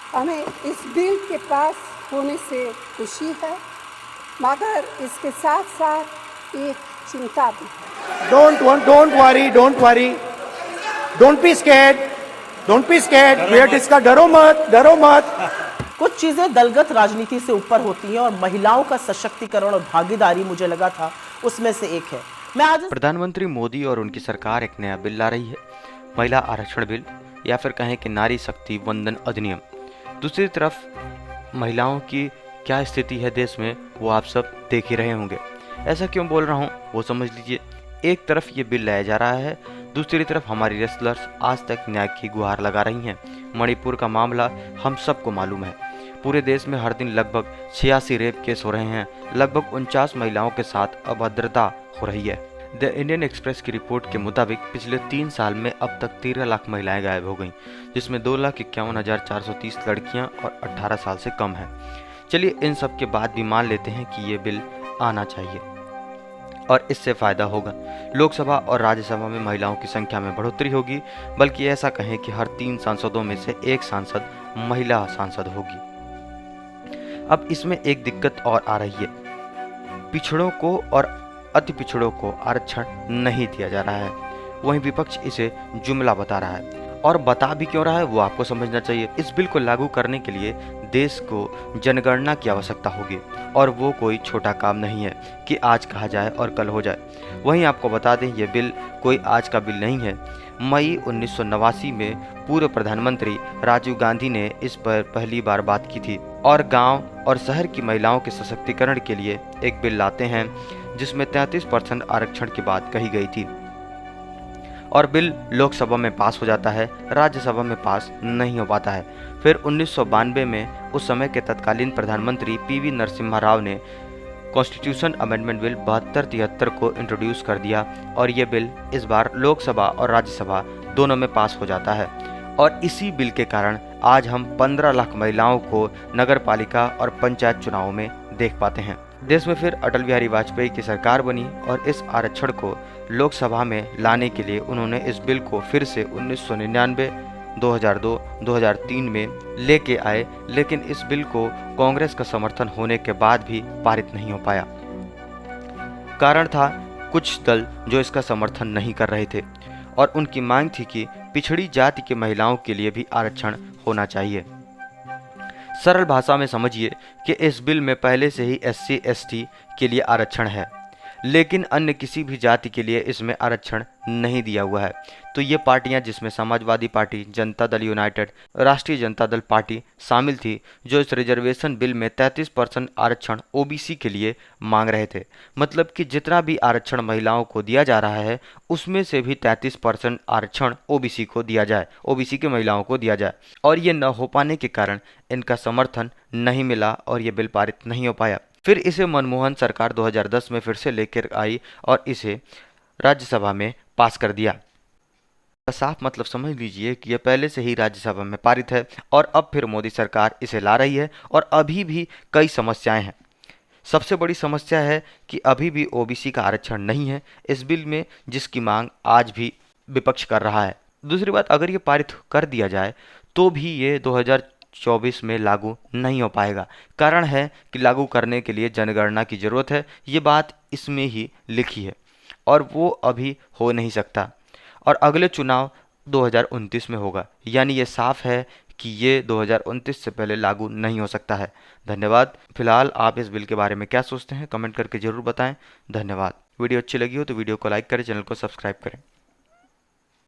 हमें इस बिल के पास होने से खुशी है, मगर इसके साथ साथ एक चिंता भी है। Don't worry. Don't be scared. Don't be scared. We are discussing. डरो मत. कुछ चीजें दलगत राजनीति से ऊपर होती हैं और महिलाओं का सशक्तिकरण और भागीदारी मुझे लगा था उसमें से एक है। मैं आज प्रधानमंत्री मोदी और उनकी सरकार एक नया बिल ला रही है, महिला आरक्षण बिल, या फिर कहें कि नारी शक्ति वंदन अधिनियम। दूसरी तरफ महिलाओं की क्या स्थिति है देश में, वो आप सब देख ही रहे होंगे। ऐसा क्यों बोल रहा हूँ वो समझ लीजिए। एक तरफ ये बिल लाया जा रहा है, दूसरी तरफ हमारी रेसलर्स आज तक न्याय की गुहार लगा रही हैं। मणिपुर का मामला हम सबको मालूम है। पूरे देश में हर दिन लगभग 86 रेप केस हो रहे हैं, लगभग 49 महिलाओं के साथ अभद्रता हो रही है। द इंडियन एक्सप्रेस की रिपोर्ट के मुताबिक पिछले 3 साल में अब तक 13 लाख महिलाएं गायब हो गईं, जिसमें 2,51,430 लड़कियां और 18 साल से कम हैं। चलिए इन सब के बाद भी मान लेते हैं कि ये बिल आना चाहिए और इससे फायदा होगा। लोकसभा और राज्यसभा में महिलाओं की संख्या में बढ़ोतरी होगी, बल्कि ऐसा कहें कि हर 3 सांसदों में से एक सांसद महिला सांसद होगी। अब इसमें एक दिक्कत और आ रही है, पिछड़ों को और अति पिछड़ों को आरक्षण नहीं दिया जा रहा है। वहीं विपक्ष इसे जुमला बता रहा है, और बता भी क्यों रहा है वो आपको समझना चाहिए। इस बिल को लागू करने के लिए देश को जनगणना की आवश्यकता होगी, और वो कोई छोटा काम नहीं है कि आज कहा जाए और कल हो जाए। वहीं आपको बता दें, ये बिल कोई आज का बिल नहीं है। मई 1989 में पूर्व प्रधानमंत्री राजीव गांधी ने इस पर पहली बार बात की थी, और गांव और शहर की महिलाओं के सशक्तिकरण के लिए एक बिल लाते हैं जिसमें 33% आरक्षण की बात कही गई थी, और बिल लोकसभा में पास हो जाता है, राज्यसभा में पास नहीं हो पाता है। फिर 1992 में उस समय के तत्कालीन प्रधानमंत्री पीवी नरसिम्हा राव ने कॉन्स्टिट्यूशन अमेंडमेंट बिल 7273 को इंट्रोड्यूस कर दिया, और ये बिल इस बार लोकसभा और राज्यसभा दोनों में पास हो जाता है। और इसी बिल के कारण आज हम 15 लाख महिलाओं को नगर पालिका और पंचायत चुनावों में देख पाते हैं। देश में फिर अटल बिहारी वाजपेयी की सरकार बनी, और इस आरक्षण को लोकसभा में लाने के लिए उन्होंने इस बिल को फिर से 1999, 2002, 2003 में लेके आए, लेकिन इस बिल को कांग्रेस का समर्थन होने के बाद भी पारित नहीं हो पाया। कारण था कुछ दल जो इसका समर्थन नहीं कर रहे थे, और उनकी मांग थी कि पिछड़ी जाति के महिलाओं के लिए भी आरक्षण होना चाहिए। सरल भाषा में समझिए कि इस बिल में पहले से ही SC ST के लिए आरक्षण है, लेकिन अन्य किसी भी जाति के लिए इसमें आरक्षण नहीं दिया हुआ है। तो ये पार्टियां, जिसमें समाजवादी पार्टी, जनता दल यूनाइटेड, राष्ट्रीय जनता दल पार्टी शामिल थी, जो इस रिजर्वेशन बिल में 33% आरक्षण OBC के लिए मांग रहे थे। मतलब कि जितना भी आरक्षण महिलाओं को दिया जा रहा है, उसमें से भी 33% आरक्षण OBC को दिया जाए, OBC के महिलाओं को दिया जाए। और ये न हो पाने के कारण इनका समर्थन नहीं मिला और ये बिल पारित नहीं हो पाया। फिर इसे मनमोहन सरकार 2010 में फिर से लेकर आई और इसे राज्यसभा में पास कर दिया। साफ मतलब समझ लीजिए कि यह पहले से ही राज्यसभा में पारित है, और अब फिर मोदी सरकार इसे ला रही है, और अभी भी कई समस्याएं हैं। सबसे बड़ी समस्या है कि अभी भी OBC का आरक्षण नहीं है इस बिल में, जिसकी मांग आज भी विपक्ष कर रहा है। दूसरी बात, अगर ये पारित कर दिया जाए तो भी ये 2024 में लागू नहीं हो पाएगा। कारण है कि लागू करने के लिए जनगणना की जरूरत है, ये बात इसमें ही लिखी है, और वो अभी हो नहीं सकता, और अगले चुनाव 2029 में होगा। यानी ये साफ है कि ये 2029 से पहले लागू नहीं हो सकता है। धन्यवाद। फिलहाल आप इस बिल के बारे में क्या सोचते हैं कमेंट करके जरूर बताएं। धन्यवाद। वीडियो अच्छी लगी हो तो वीडियो को लाइक करें, चैनल को सब्सक्राइब करें।